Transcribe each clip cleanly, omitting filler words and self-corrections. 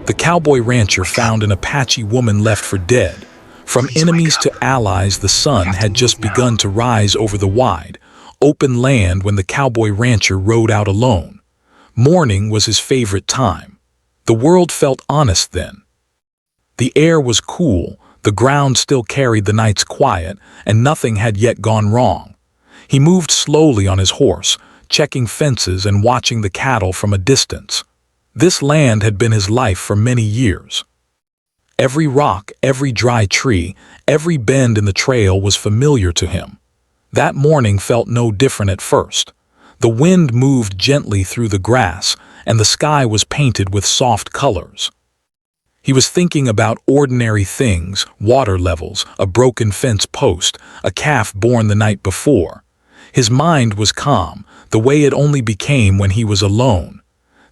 The cowboy rancher found an Apache woman left for dead. From enemies to allies, the sun had just begun to rise over the wide, open land when the cowboy rancher rode out alone. Morning was his favorite time. The world felt honest then. The air was cool, the ground still carried the night's quiet, and nothing had yet gone wrong. He moved slowly on his horse, checking fences and watching the cattle from a distance. This land had been his life for many years. Every rock, every dry tree, every bend in the trail was familiar to him. That morning felt no different at first. The wind moved gently through the grass, and the sky was painted with soft colors. He was thinking about ordinary things, water levels, a broken fence post, a calf born the night before. His mind was calm, the way it only became when he was alone.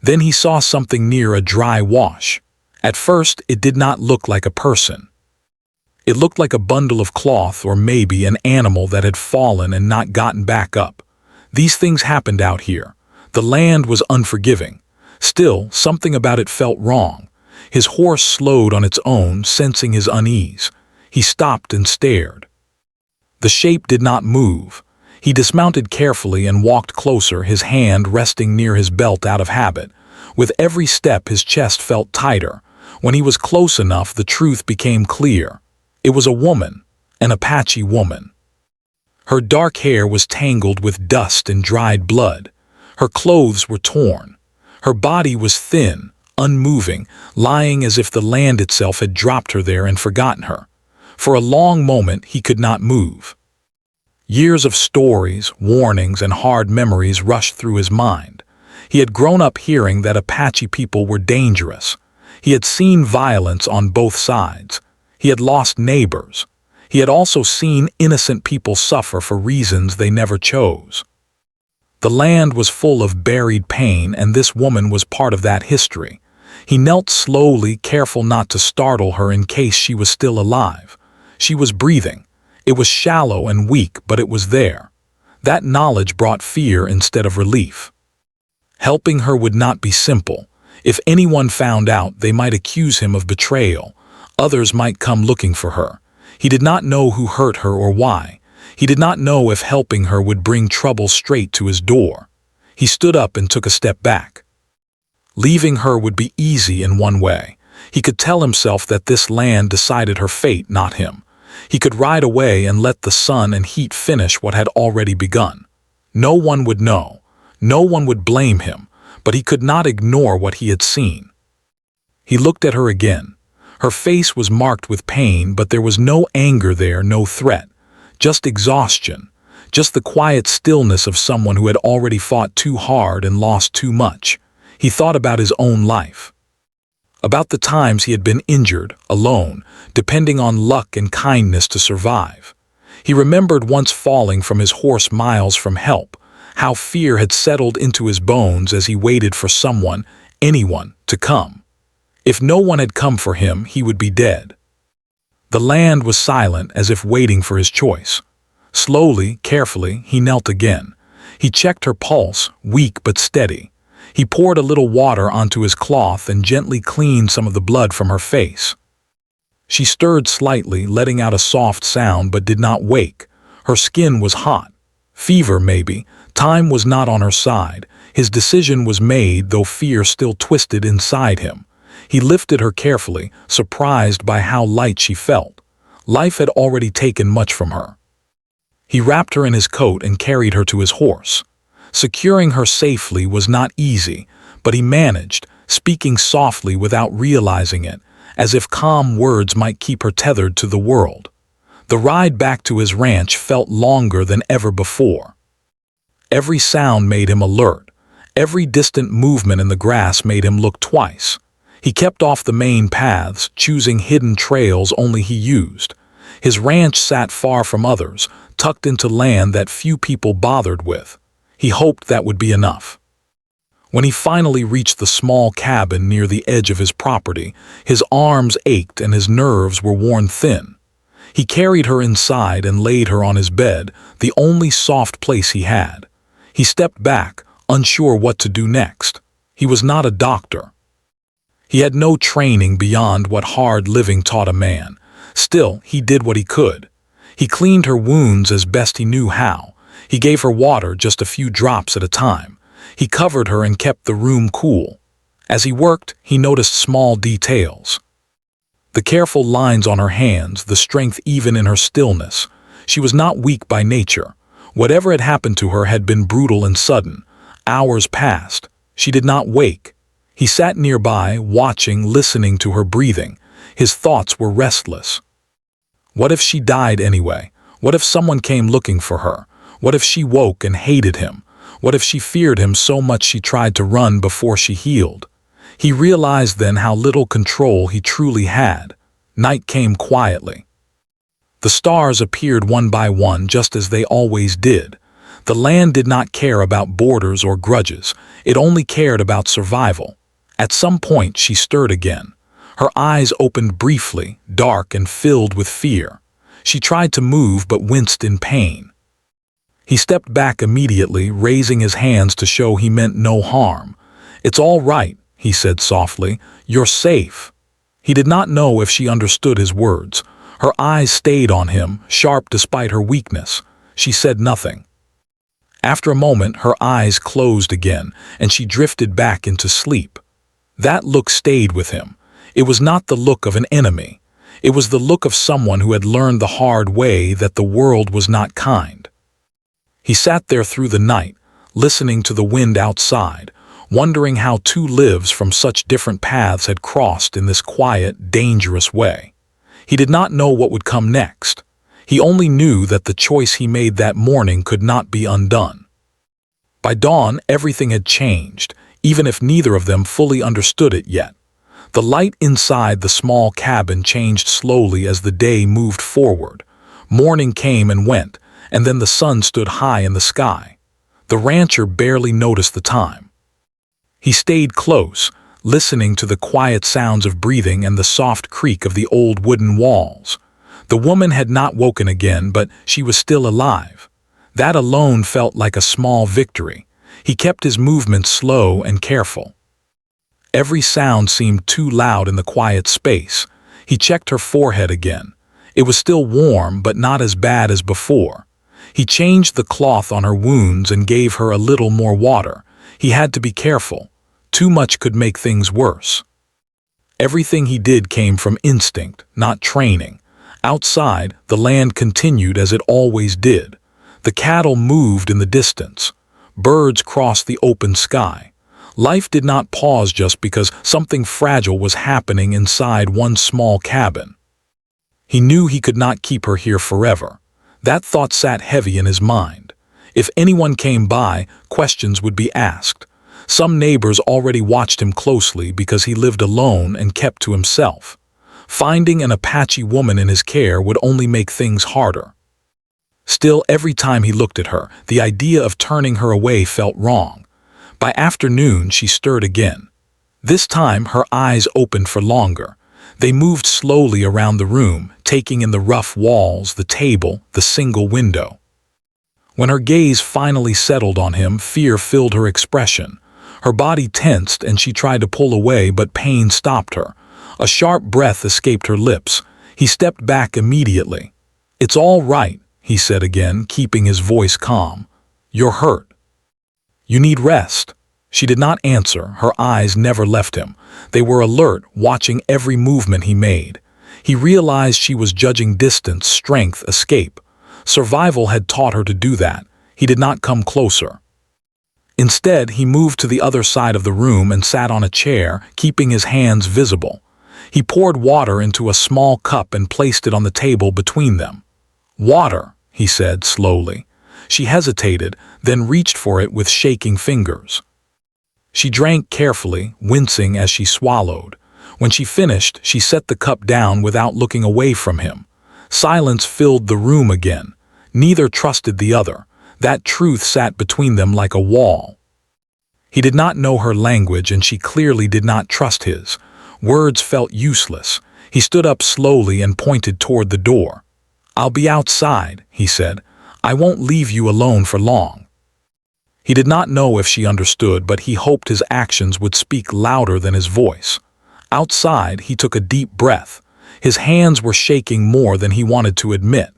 Then he saw something near a dry wash. At first, it did not look like a person. It looked like a bundle of cloth or maybe an animal that had fallen and not gotten back up. These things happened out here. The land was unforgiving. Still, something about it felt wrong. His horse slowed on its own, sensing his unease. He stopped and stared. The shape did not move. He dismounted carefully and walked closer, his hand resting near his belt out of habit. With every step, his chest felt tighter. When he was close enough, the truth became clear. It was a woman, an Apache woman. Her dark hair was tangled with dust and dried blood. Her clothes were torn. Her body was thin, unmoving, lying as if the land itself had dropped her there and forgotten her. For a long moment, he could not move. Years of stories, warnings, and hard memories rushed through his mind. He had grown up hearing that Apache people were dangerous. He had seen violence on both sides. He had lost neighbors. He had also seen innocent people suffer for reasons they never chose. The land was full of buried pain, and this woman was part of that history. He knelt slowly, careful not to startle her in case she was still alive. She was breathing. It was shallow and weak, but it was there. That knowledge brought fear instead of relief. Helping her would not be simple. If anyone found out, they might accuse him of betrayal. Others might come looking for her. He did not know who hurt her or why. He did not know if helping her would bring trouble straight to his door. He stood up and took a step back. Leaving her would be easy in one way. He could tell himself that this land decided her fate, not him. He could ride away and let the sun and heat finish what had already begun. No one would know. No one would blame him, but he could not ignore what he had seen. He looked at her again. Her face was marked with pain, but there was no anger there, no threat. Just exhaustion. Just the quiet stillness of someone who had already fought too hard and lost too much. He thought about his own life. About the times he had been injured, alone, depending on luck and kindness to survive. He remembered once falling from his horse miles from help, how fear had settled into his bones as he waited for someone, anyone, to come. If no one had come for him, he would be dead. The land was silent, as if waiting for his choice. Slowly, carefully, he knelt again. He checked her pulse, weak but steady. He poured a little water onto his cloth and gently cleaned some of the blood from her face. She stirred slightly, letting out a soft sound, but did not wake. Her skin was hot. Fever, maybe. Time was not on her side. His decision was made, though fear still twisted inside him. He lifted her carefully, surprised by how light she felt. Life had already taken much from her. He wrapped her in his coat and carried her to his horse. Securing her safely was not easy, but he managed, speaking softly without realizing it, as if calm words might keep her tethered to the world. The ride back to his ranch felt longer than ever before. Every sound made him alert. Every distant movement in the grass made him look twice. He kept off the main paths, choosing hidden trails only he used. His ranch sat far from others, tucked into land that few people bothered with. He hoped that would be enough. When he finally reached the small cabin near the edge of his property, his arms ached and his nerves were worn thin. He carried her inside and laid her on his bed, the only soft place he had. He stepped back, unsure what to do next. He was not a doctor. He had no training beyond what hard living taught a man. Still, he did what he could. He cleaned her wounds as best he knew how. He gave her water just a few drops at a time. He covered her and kept the room cool. As he worked, he noticed small details. The careful lines on her hands, the strength even in her stillness. She was not weak by nature. Whatever had happened to her had been brutal and sudden. Hours passed. She did not wake. He sat nearby, watching, listening to her breathing. His thoughts were restless. What if she died anyway? What if someone came looking for her? What if she woke and hated him? What if she feared him so much she tried to run before she healed? He realized then how little control he truly had. Night came quietly. The stars appeared one by one just as they always did. The land did not care about borders or grudges. It only cared about survival. At some point she stirred again. Her eyes opened briefly, dark and filled with fear. She tried to move but winced in pain. He stepped back immediately, raising his hands to show he meant no harm. "It's all right," he said softly. "You're safe." He did not know if she understood his words. Her eyes stayed on him, sharp despite her weakness. She said nothing. After a moment, her eyes closed again, and she drifted back into sleep. That look stayed with him. It was not the look of an enemy. It was the look of someone who had learned the hard way that the world was not kind. He sat there through the night, listening to the wind outside, wondering how two lives from such different paths had crossed in this quiet, dangerous way. He did not know what would come next. He only knew that the choice he made that morning could not be undone. By dawn, everything had changed, even if neither of them fully understood it yet. The light inside the small cabin changed slowly as the day moved forward. Morning came and went, and then the sun stood high in the sky. The rancher barely noticed the time. He stayed close, listening to the quiet sounds of breathing and the soft creak of the old wooden walls. The woman had not woken again, but she was still alive. That alone felt like a small victory. He kept his movements slow and careful. Every sound seemed too loud in the quiet space. He checked her forehead again. It was still warm, but not as bad as before. He changed the cloth on her wounds and gave her a little more water. He had to be careful. Too much could make things worse. Everything he did came from instinct, not training. Outside, the land continued as it always did. The cattle moved in the distance. Birds crossed the open sky. Life did not pause just because something fragile was happening inside one small cabin. He knew he could not keep her here forever. That thought sat heavy in his mind. If anyone came by, questions would be asked. Some neighbors already watched him closely because he lived alone and kept to himself. Finding an Apache woman in his care would only make things harder. Still, every time he looked at her, the idea of turning her away felt wrong. By afternoon, she stirred again. This time, her eyes opened for longer. They moved slowly around the room, taking in the rough walls, the table, the single window. When her gaze finally settled on him, fear filled her expression. Her body tensed and she tried to pull away, but pain stopped her. A sharp breath escaped her lips. He stepped back immediately. "It's all right," he said again, keeping his voice calm. "You're hurt. You need rest." She did not answer. Her eyes never left him. They were alert, watching every movement he made. He realized she was judging distance, strength, escape. Survival had taught her to do that. He did not come closer. Instead, he moved to the other side of the room and sat on a chair, keeping his hands visible. He poured water into a small cup and placed it on the table between them. "Water," he said slowly. She hesitated, then reached for it with shaking fingers. She drank carefully, wincing as she swallowed. When she finished, she set the cup down without looking away from him. Silence filled the room again. Neither trusted the other. That truth sat between them like a wall. He did not know her language, and she clearly did not trust his. Words felt useless. He stood up slowly and pointed toward the door. "I'll be outside," he said. "I won't leave you alone for long." He did not know if she understood, but he hoped his actions would speak louder than his voice. Outside, he took a deep breath. His hands were shaking more than he wanted to admit.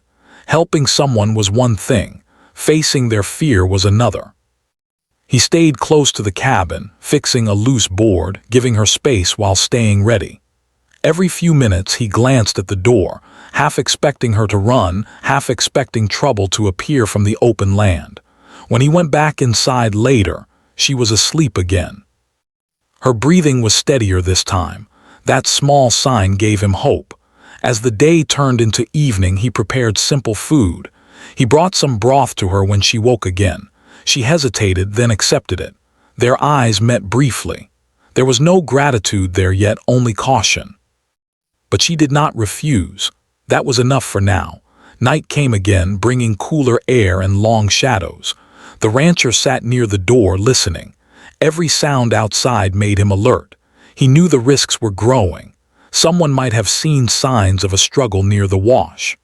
Helping someone was one thing. Facing their fear was another. He stayed close to the cabin, fixing a loose board, giving her space while staying ready. Every few minutes he glanced at the door, half expecting her to run, half expecting trouble to appear from the open land. When he went back inside later, she was asleep again. Her breathing was steadier this time. That small sign gave him hope. As the day turned into evening, he prepared simple food. He brought some broth to her when she woke again. She hesitated, then accepted it. Their eyes met briefly. There was no gratitude there yet, only caution. But she did not refuse. That was enough for now. Night came again, bringing cooler air and long shadows. The rancher sat near the door, listening. Every sound outside made him alert. He knew the risks were growing. Someone might have seen signs of a struggle near the wash.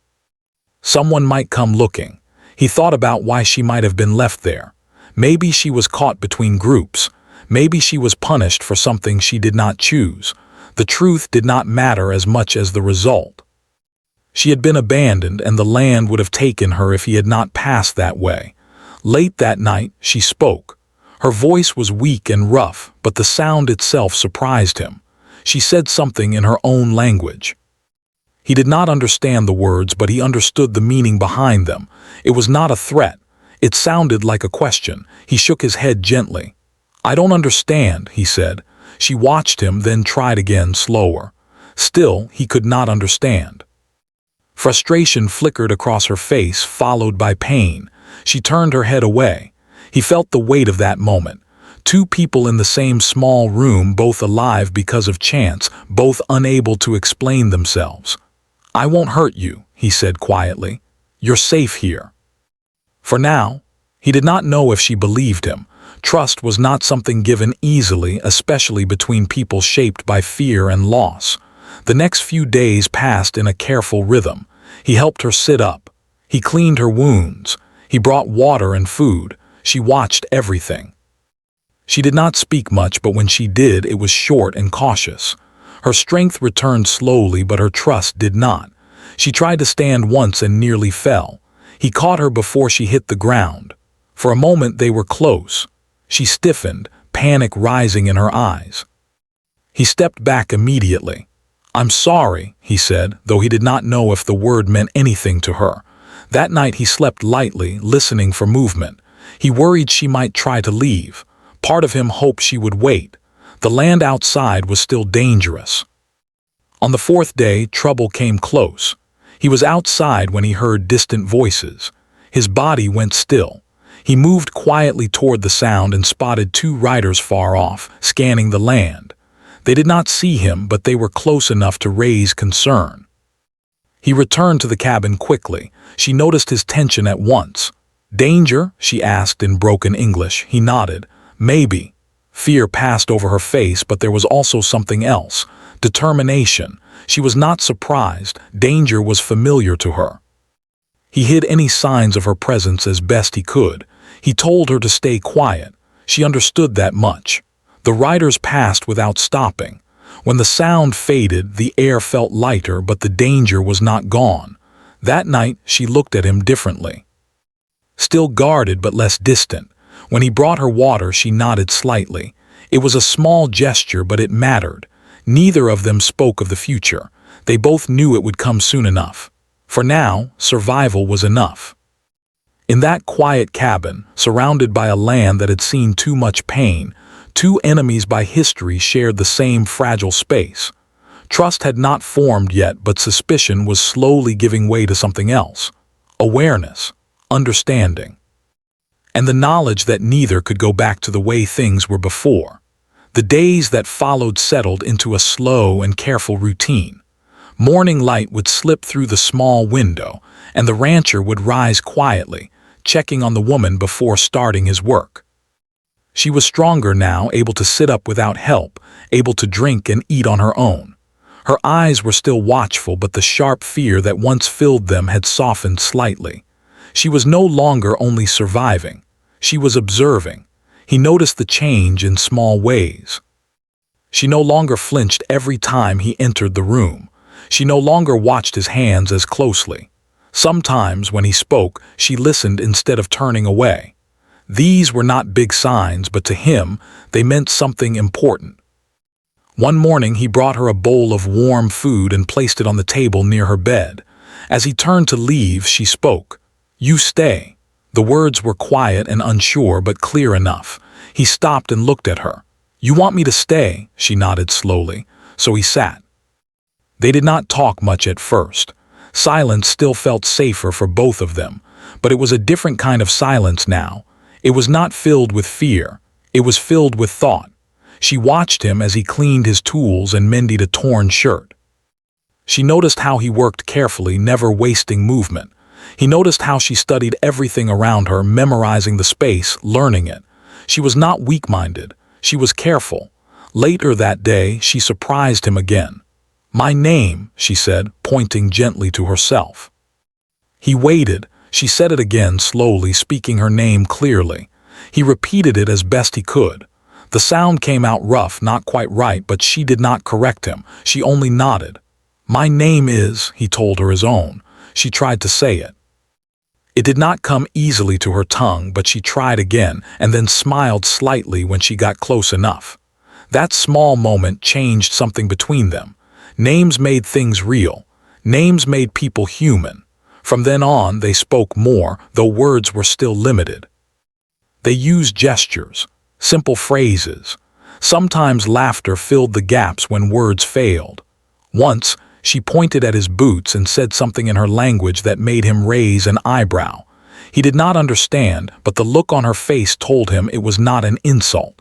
Someone might come looking. He thought about why she might have been left there. Maybe she was caught between groups. Maybe she was punished for something she did not choose. The truth did not matter as much as the result. She had been abandoned, and the land would have taken her if he had not passed that way. Late that night, she spoke. Her voice was weak and rough, but the sound itself surprised him. She said something in her own language. He did not understand the words, but he understood the meaning behind them. It was not a threat. It sounded like a question. He shook his head gently. "I don't understand," he said. She watched him, then tried again, slower. Still, he could not understand. Frustration flickered across her face, followed by pain. She turned her head away. He felt the weight of that moment. Two people in the same small room, both alive because of chance, both unable to explain themselves. "I won't hurt you," he said quietly. "You're safe here." For now, he did not know if she believed him. Trust was not something given easily, especially between people shaped by fear and loss. The next few days passed in a careful rhythm. He helped her sit up. He cleaned her wounds. He brought water and food. She watched everything. She did not speak much, but when she did, it was short and cautious. Her strength returned slowly, but her trust did not. She tried to stand once and nearly fell. He caught her before she hit the ground. For a moment they were close. She stiffened, panic rising in her eyes. He stepped back immediately. "I'm sorry," he said, though he did not know if the word meant anything to her. That night he slept lightly, listening for movement. He worried she might try to leave. Part of him hoped she would wait. The land outside was still dangerous. On the fourth day, trouble came close. He was outside when he heard distant voices. His body went still. He moved quietly toward the sound and spotted two riders far off, scanning the land. They did not see him, but they were close enough to raise concern. He returned to the cabin quickly. She noticed his tension at once. "Danger?" she asked in broken English. He nodded. "Maybe." Fear passed over her face, but there was also something else. Determination. She was not surprised. Danger was familiar to her. He hid any signs of her presence as best he could. He told her to stay quiet. She understood that much. The riders passed without stopping. When the sound faded, the air felt lighter, but the danger was not gone. That night, she looked at him differently. Still guarded, but less distant. When he brought her water, she nodded slightly. It was a small gesture, but it mattered. Neither of them spoke of the future. They both knew it would come soon enough. For now, survival was enough. In that quiet cabin, surrounded by a land that had seen too much pain, two enemies by history shared the same fragile space. Trust had not formed yet, but suspicion was slowly giving way to something else. Awareness, understanding, and the knowledge that neither could go back to the way things were before. The days that followed settled into a slow and careful routine. Morning light would slip through the small window, and the rancher would rise quietly, checking on the woman before starting his work. She was stronger now, able to sit up without help, able to drink and eat on her own. Her eyes were still watchful, but the sharp fear that once filled them had softened slightly. She was no longer only surviving. She was observing. He noticed the change in small ways. She no longer flinched every time he entered the room. She no longer watched his hands as closely. Sometimes, when he spoke, she listened instead of turning away. These were not big signs, but to him, they meant something important. One morning, he brought her a bowl of warm food and placed it on the table near her bed. As he turned to leave, she spoke. "You stay." The words were quiet and unsure, but clear enough. He stopped and looked at her. "You want me to stay?" She nodded slowly, so he sat. They did not talk much at first. Silence still felt safer for both of them, but it was a different kind of silence now. It was not filled with fear. It was filled with thought. She watched him as he cleaned his tools and mended a torn shirt. She noticed how he worked carefully, never wasting movement. He noticed how she studied everything around her, memorizing the space, learning it. She was not weak-minded. She was careful. Later that day, she surprised him again. "My name," she said, pointing gently to herself. He waited. She said it again slowly, speaking her name clearly. He repeated it as best he could. The sound came out rough, not quite right, but she did not correct him. She only nodded. "My name is," he told her his own. She tried to say it. It did not come easily to her tongue, but she tried again, and then smiled slightly when she got close enough. That small moment changed something between them. Names made things real. Names made people human. From then on, they spoke more, though words were still limited. They used gestures, simple phrases. Sometimes laughter filled the gaps when words failed. Once, she pointed at his boots and said something in her language that made him raise an eyebrow. He did not understand, but the look on her face told him it was not an insult.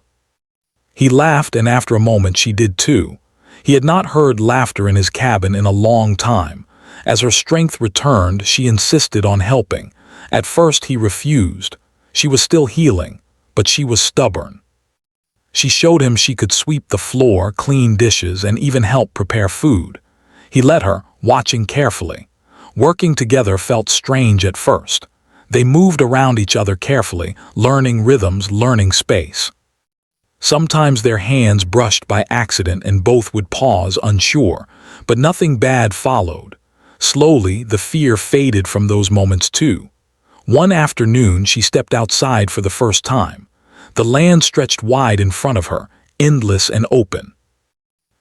He laughed, and after a moment she did too. He had not heard laughter in his cabin in a long time. As her strength returned, she insisted on helping. At first he refused. She was still healing, but she was stubborn. She showed him she could sweep the floor, clean dishes, and even help prepare food. He let her, watching carefully. Working together felt strange at first. They moved around each other carefully, learning rhythms, learning space. Sometimes their hands brushed by accident and both would pause, unsure, but nothing bad followed. Slowly, the fear faded from those moments too. One afternoon, she stepped outside for the first time. The land stretched wide in front of her, endless and open.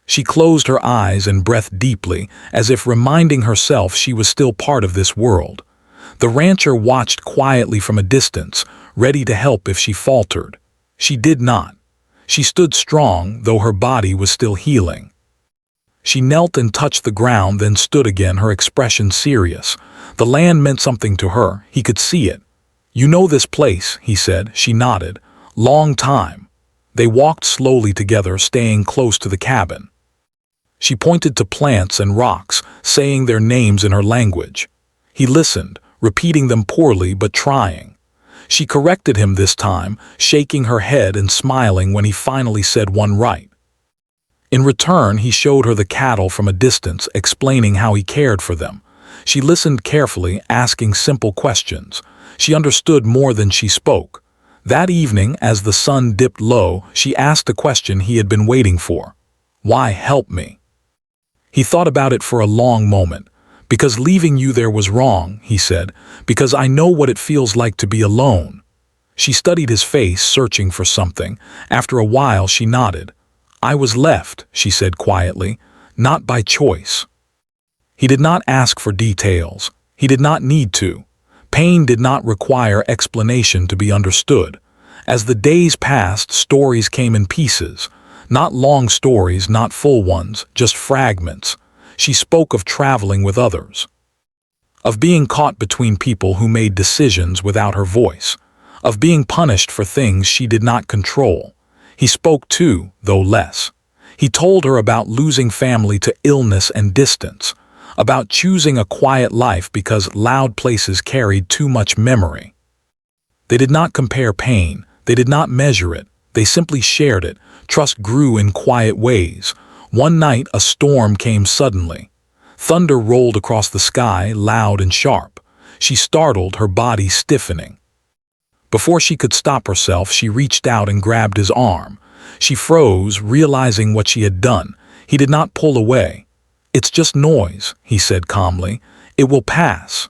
She closed her eyes and breathed deeply, as if reminding herself she was still part of this world. The rancher watched quietly from a distance, ready to help if she faltered. She did not. She stood strong, though her body was still healing. She knelt and touched the ground, then stood again, her expression serious. The land meant something to her. He could see it. "You know this place," he said. She nodded. "Long time." They walked slowly together, staying close to the cabin. She pointed to plants and rocks, saying their names in her language. He listened, repeating them poorly but trying. She corrected him this time, shaking her head and smiling when he finally said one right. In return, he showed her the cattle from a distance, explaining how he cared for them. She listened carefully, asking simple questions. She understood more than she spoke. That evening, as the sun dipped low, she asked a question he had been waiting for. "Why help me?" He thought about it for a long moment. "Because leaving you there was wrong," he said. "Because I know what it feels like to be alone." She studied his face, searching for something. After a while, she nodded. "I was left," she said quietly, "not by choice." He did not ask for details. He did not need to. Pain did not require explanation to be understood. As the days passed, stories came in pieces. Not long stories, not full ones, just fragments. She spoke of traveling with others, of being caught between people who made decisions without her voice, of being punished for things she did not control. He spoke too, though less. He told her about losing family to illness and distance, about choosing a quiet life because loud places carried too much memory. They did not compare pain. They did not measure it. They simply shared it. Trust grew in quiet ways. One night, a storm came suddenly. Thunder rolled across the sky, loud and sharp. She startled, her body stiffening. Before she could stop herself, she reached out and grabbed his arm. She froze, realizing what she had done. He did not pull away. "It's just noise," he said calmly. "It will pass."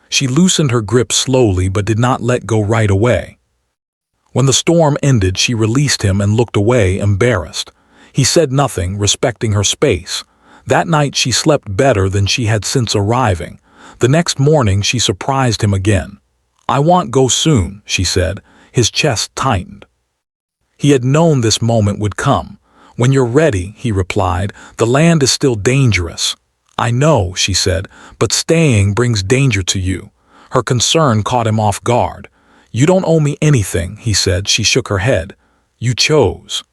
She loosened her grip slowly but did not let go right away. When the storm ended, she released him and looked away, embarrassed. He said nothing, respecting her space. That night she slept better than she had since arriving. The next morning she surprised him again. "I want go soon," she said. His chest tightened. He had known this moment would come. "When you're ready," he replied. "The land is still dangerous." "I know," she said, "but staying brings danger to you." Her concern caught him off guard. "You don't owe me anything," he said. She shook her head. "You chose."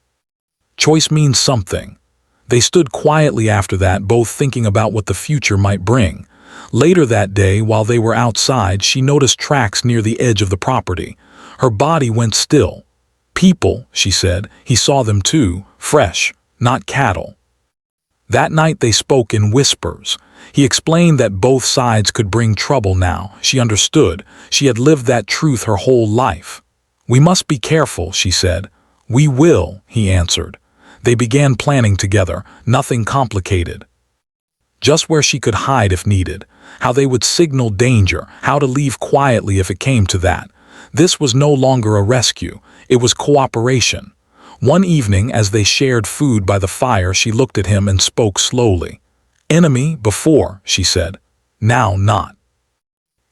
Choice means something. They stood quietly after that, both thinking about what the future might bring. Later that day, while they were outside, she noticed tracks near the edge of the property. Her body went still. "People," she said. He saw them too, fresh, not cattle. That night they spoke in whispers. He explained that both sides could bring trouble now. She understood. She had lived that truth her whole life. "We must be careful," she said. "We will," he answered. They began planning together, nothing complicated. Just where she could hide if needed, how they would signal danger, how to leave quietly if it came to that. This was no longer a rescue, it was cooperation. One evening, as they shared food by the fire, she looked at him and spoke slowly. "Enemy before," she said. "Now not."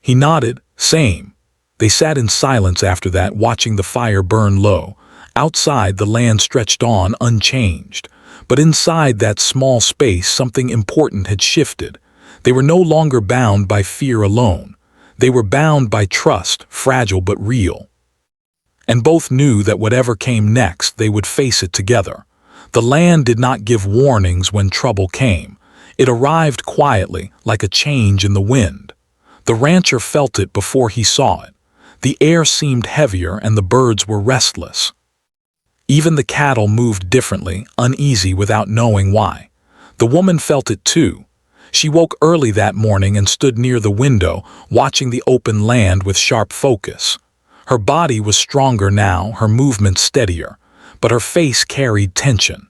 He nodded, "Same." They sat in silence after that, watching the fire burn low. Outside, the land stretched on unchanged. But inside that small space, something important had shifted. They were no longer bound by fear alone. They were bound by trust, fragile but real. And both knew that whatever came next, they would face it together. The land did not give warnings when trouble came. It arrived quietly, like a change in the wind. The rancher felt it before he saw it. The air seemed heavier and the birds were restless. Even the cattle moved differently, uneasy without knowing why. The woman felt it too. She woke early that morning and stood near the window, watching the open land with sharp focus. Her body was stronger now, her movements steadier, but her face carried tension.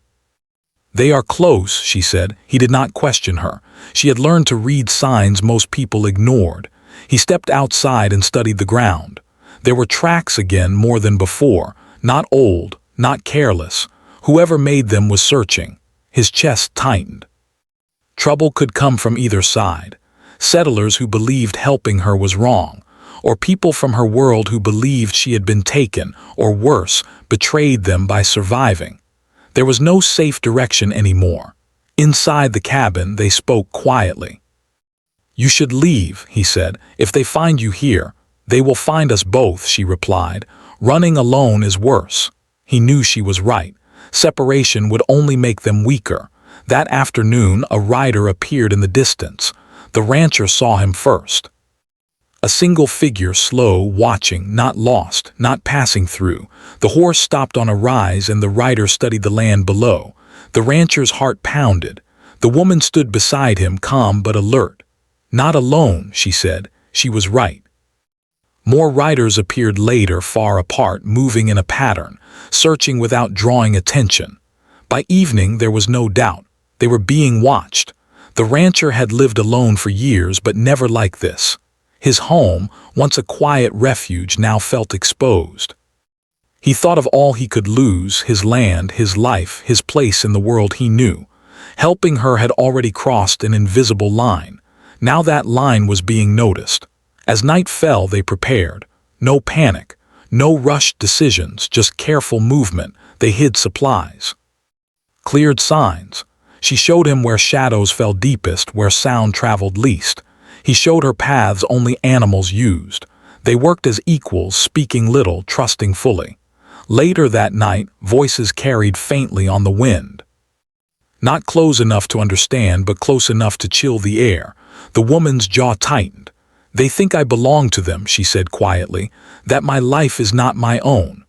"They are close," she said. He did not question her. She had learned to read signs most people ignored. He stepped outside and studied the ground. There were tracks again, more than before, not old, not careless. Whoever made them was searching. His chest tightened. Trouble could come from either side. Settlers who believed helping her was wrong, or people from her world who believed she had been taken, or worse, betrayed them by surviving. There was no safe direction anymore. Inside the cabin, they spoke quietly. "You should leave," he said. "If they find you here, they will find us both," she replied. "Running alone is worse." He knew she was right. Separation would only make them weaker. That afternoon, a rider appeared in the distance. The rancher saw him first. A single figure, slow, watching, not lost, not passing through. The horse stopped on a rise and the rider studied the land below. The rancher's heart pounded. The woman stood beside him, calm but alert. "Not alone," she said. She was right. More riders appeared later, far apart, moving in a pattern, searching without drawing attention. By evening, there was no doubt. They were being watched. The rancher had lived alone for years, but never like this. His home, once a quiet refuge, now felt exposed. He thought of all he could lose, his land, his life, his place in the world he knew. Helping her had already crossed an invisible line. Now that line was being noticed. As night fell, they prepared. No panic, no rushed decisions, just careful movement. They hid supplies. Cleared signs. She showed him where shadows fell deepest, where sound traveled least. He showed her paths only animals used. They worked as equals, speaking little, trusting fully. Later that night, voices carried faintly on the wind. Not close enough to understand, but close enough to chill the air. The woman's jaw tightened. "They think I belong to them," she said quietly, "that my life is not my own."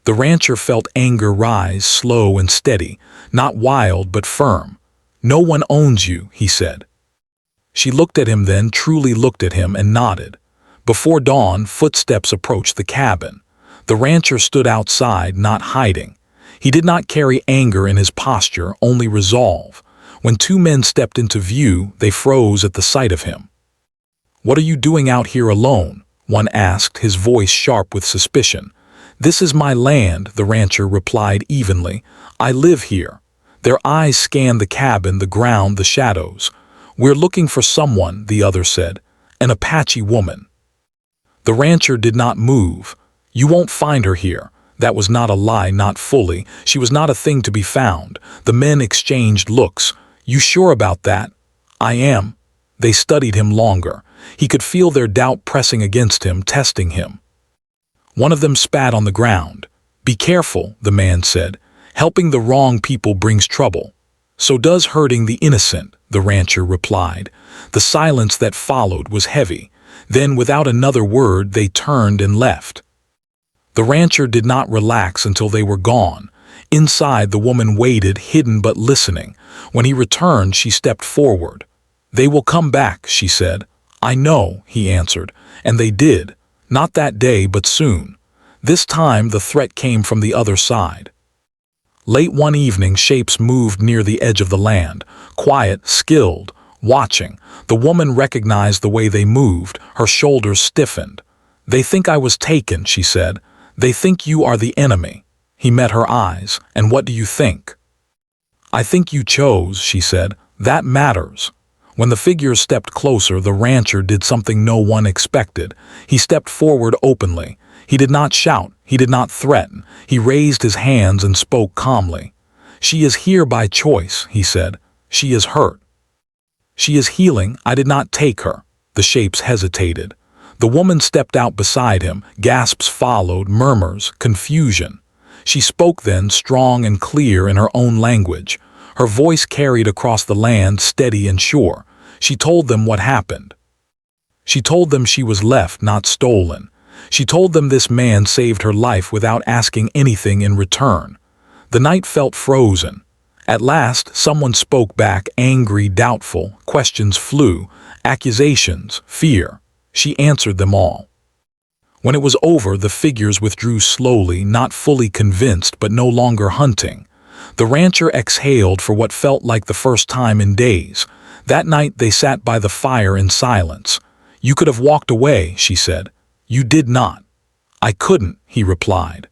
The rancher felt anger rise, slow and steady, not wild but firm. "No one owns you," he said. She looked at him then, truly looked at him, and nodded. Before dawn, footsteps approached the cabin. The rancher stood outside, not hiding. He did not carry anger in his posture, only resolve. When two men stepped into view, they froze at the sight of him. "What are you doing out here alone?" one asked, his voice sharp with suspicion. "This is my land," the rancher replied evenly. "I live here." Their eyes scanned the cabin, the ground, the shadows. "We're looking for someone," the other said. "An Apache woman." The rancher did not move. "You won't find her here." That was not a lie, not fully. She was not a thing to be found. The men exchanged looks. "You sure about that?" "I am." They studied him longer. He could feel their doubt pressing against him, testing him. One of them spat on the ground. "Be careful," the man said. "Helping the wrong people brings trouble." "So does hurting the innocent," the rancher replied. The silence that followed was heavy. Then, without another word, they turned and left. The rancher did not relax until they were gone. Inside, the woman waited, hidden but listening. When he returned, she stepped forward. "They will come back," she said. "I know," he answered. And they did. Not that day, but soon. This time, the threat came from the other side. Late one evening, shapes moved near the edge of the land, quiet, skilled, watching. The woman recognized the way they moved. Her shoulders stiffened. "They think I was taken," she said. "They think you are the enemy." He met her eyes. "And what do you think?" "I think you chose," she said. "That matters." When the figures stepped closer, the rancher did something no one expected. He stepped forward openly. He did not shout. He did not threaten. He raised his hands and spoke calmly. "She is here by choice," he said. "She is hurt. She is healing. I did not take her." The shapes hesitated. The woman stepped out beside him. Gasps followed, murmurs, confusion. She spoke then, strong and clear in her own language. Her voice carried across the land, steady and sure. She told them what happened. She told them she was left, not stolen. She told them this man saved her life without asking anything in return. The night felt frozen. At last, someone spoke back, angry, doubtful. Questions flew, accusations, fear. She answered them all. When it was over, the figures withdrew slowly, not fully convinced, but no longer hunting. The rancher exhaled for what felt like the first time in days. That night they sat by the fire in silence. "You could have walked away," she said. "You did not." "I couldn't," he replied.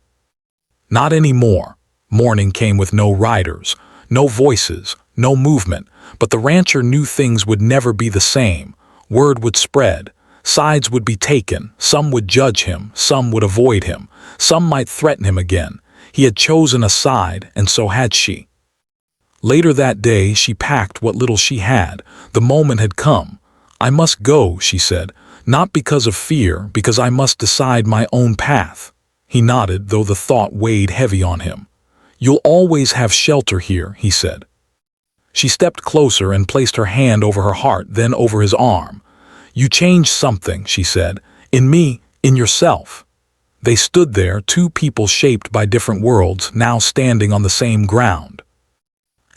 "Not anymore." Morning came with no riders, no voices, no movement, but the rancher knew things would never be the same. Word would spread. Sides would be taken. Some would judge him, some would avoid him, some might threaten him again. He had chosen a side, and so had she. Later that day, she packed what little she had. The moment had come. "I must go," she said, "not because of fear, because I must decide my own path." He nodded, though the thought weighed heavy on him. "You'll always have shelter here," he said. She stepped closer and placed her hand over her heart, then over his arm. "You changed something," she said, "in me, in yourself." They stood there, two people shaped by different worlds, now standing on the same ground.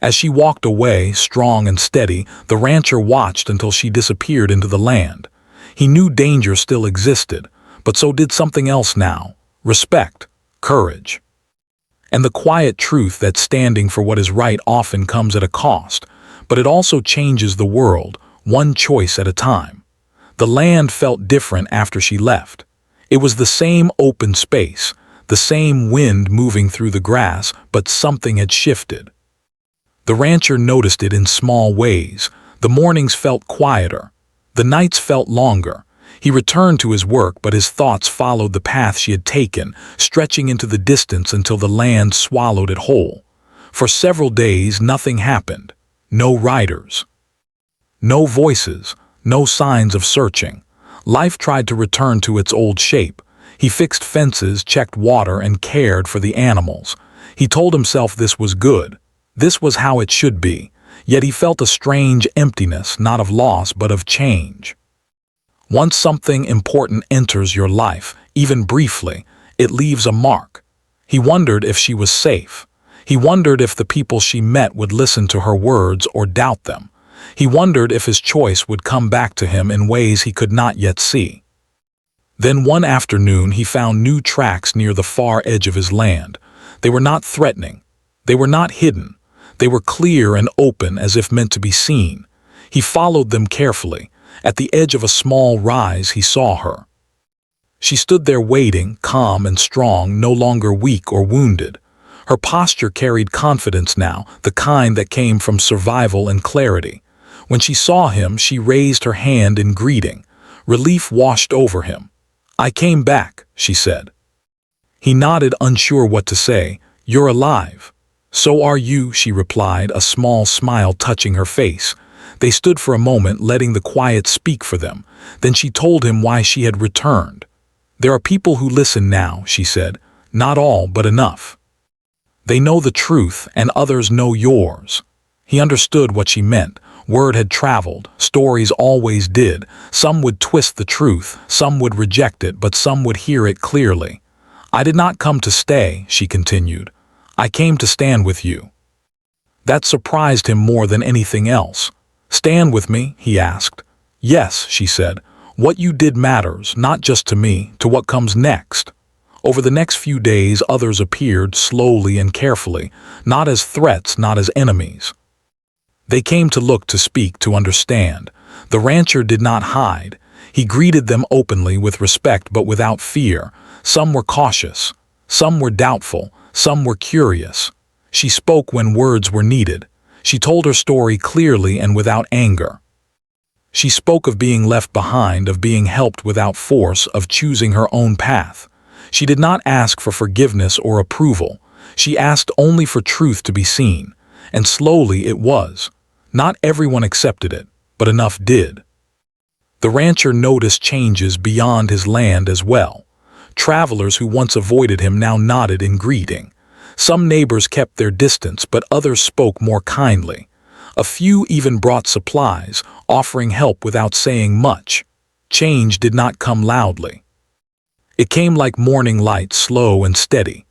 As she walked away, strong and steady, the rancher watched until she disappeared into the land. He knew danger still existed, but so did something else now: respect, courage. And the quiet truth that standing for what is right often comes at a cost, but it also changes the world, one choice at a time. The land felt different after she left. It was the same open space, the same wind moving through the grass, but something had shifted. The rancher noticed it in small ways. The mornings felt quieter. The nights felt longer. He returned to his work, but his thoughts followed the path she had taken, stretching into the distance until the land swallowed it whole. For several days, nothing happened. No riders. No voices. No signs of searching. Life tried to return to its old shape. He fixed fences, checked water, and cared for the animals. He told himself this was good. This was how it should be. Yet he felt a strange emptiness, not of loss, but of change. Once something important enters your life, even briefly, it leaves a mark. He wondered if she was safe. He wondered if the people she met would listen to her words or doubt them. He wondered if his choice would come back to him in ways he could not yet see. Then one afternoon he found new tracks near the far edge of his land. They were not threatening. They were not hidden. They were clear and open as if meant to be seen. He followed them carefully. At the edge of a small rise, he saw her. She stood there waiting, calm and strong, no longer weak or wounded. Her posture carried confidence now, the kind that came from survival and clarity. When she saw him, she raised her hand in greeting. Relief washed over him. "I came back," she said. He nodded, unsure what to say. "You're alive." "So are you," she replied, a small smile touching her face. They stood for a moment, letting the quiet speak for them. Then she told him why she had returned. "There are people who listen now," she said. "Not all, but enough. They know the truth, and others know yours." He understood what she meant. Word had traveled. Stories always did. Some would twist the truth, some would reject it, but some would hear it clearly. "I did not come to stay," she continued. "I came to stand with you." That surprised him more than anything else. "Stand with me?" he asked. "Yes," she said. "What you did matters, not just to me, to what comes next." Over the next few days, others appeared, slowly and carefully, not as threats, not as enemies. They came to look, to speak, to understand. The rancher did not hide. He greeted them openly, with respect but without fear. Some were cautious. Some were doubtful. Some were curious. She spoke when words were needed. She told her story clearly and without anger. She spoke of being left behind, of being helped without force, of choosing her own path. She did not ask for forgiveness or approval. She asked only for truth to be seen. And slowly it was. Not everyone accepted it, but enough did. The rancher noticed changes beyond his land as well. Travelers who once avoided him now nodded in greeting. Some neighbors kept their distance, but others spoke more kindly. A few even brought supplies, offering help without saying much. Change did not come loudly. It came like morning light, slow and steady.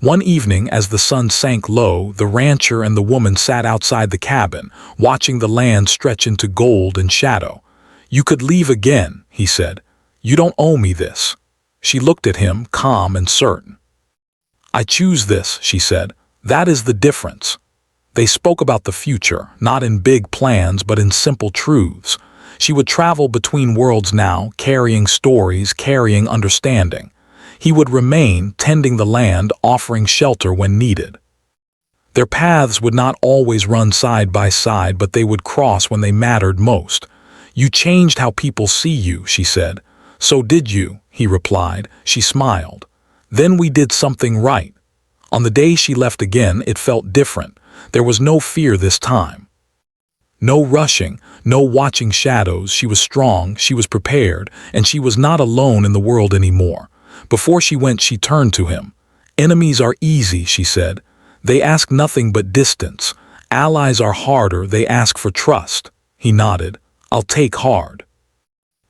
One evening, as the sun sank low, the rancher and the woman sat outside the cabin, watching the land stretch into gold and shadow. "You could leave again," he said. "You don't owe me this." She looked at him, calm and certain. "I choose this," she said. "That is the difference." They spoke about the future, not in big plans but in simple truths. She would travel between worlds now, carrying stories, carrying understanding. He would remain, tending the land, offering shelter when needed. Their paths would not always run side by side, but they would cross when they mattered most. "You changed how people see you," she said. "So did you," he replied. She smiled. "Then we did something right." On the day she left again, it felt different. There was no fear this time. No rushing, no watching shadows. She was strong, she was prepared, and she was not alone in the world anymore. Before she went, she turned to him. "Enemies are easy," she said. "They ask nothing but distance. Allies are harder, they ask for trust." He nodded. "I'll take hard."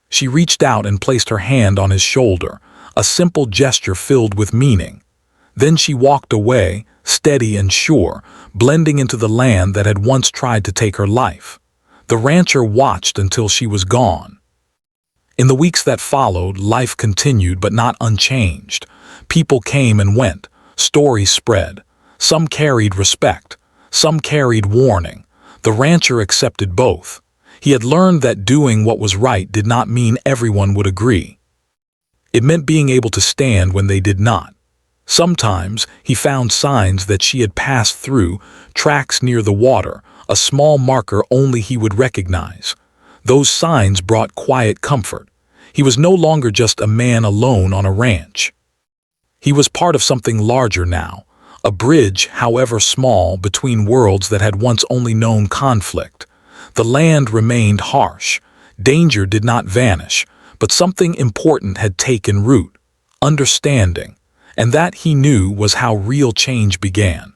She reached out and placed her hand on his shoulder, a simple gesture filled with meaning. Then she walked away, steady and sure, blending into the land that had once tried to take her life. The rancher watched until she was gone. In the weeks that followed, life continued but not unchanged. People came and went, stories spread. Some carried respect, some carried warning. The rancher accepted both. He had learned that doing what was right did not mean everyone would agree. It meant being able to stand when they did not. Sometimes he found signs that she had passed through, tracks near the water, a small marker only he would recognize. Those signs brought quiet comfort. He was no longer just a man alone on a ranch. He was part of something larger now, a bridge, however small, between worlds that had once only known conflict. The land remained harsh. Danger did not vanish, but something important had taken root: understanding. And that, he knew, was how real change began.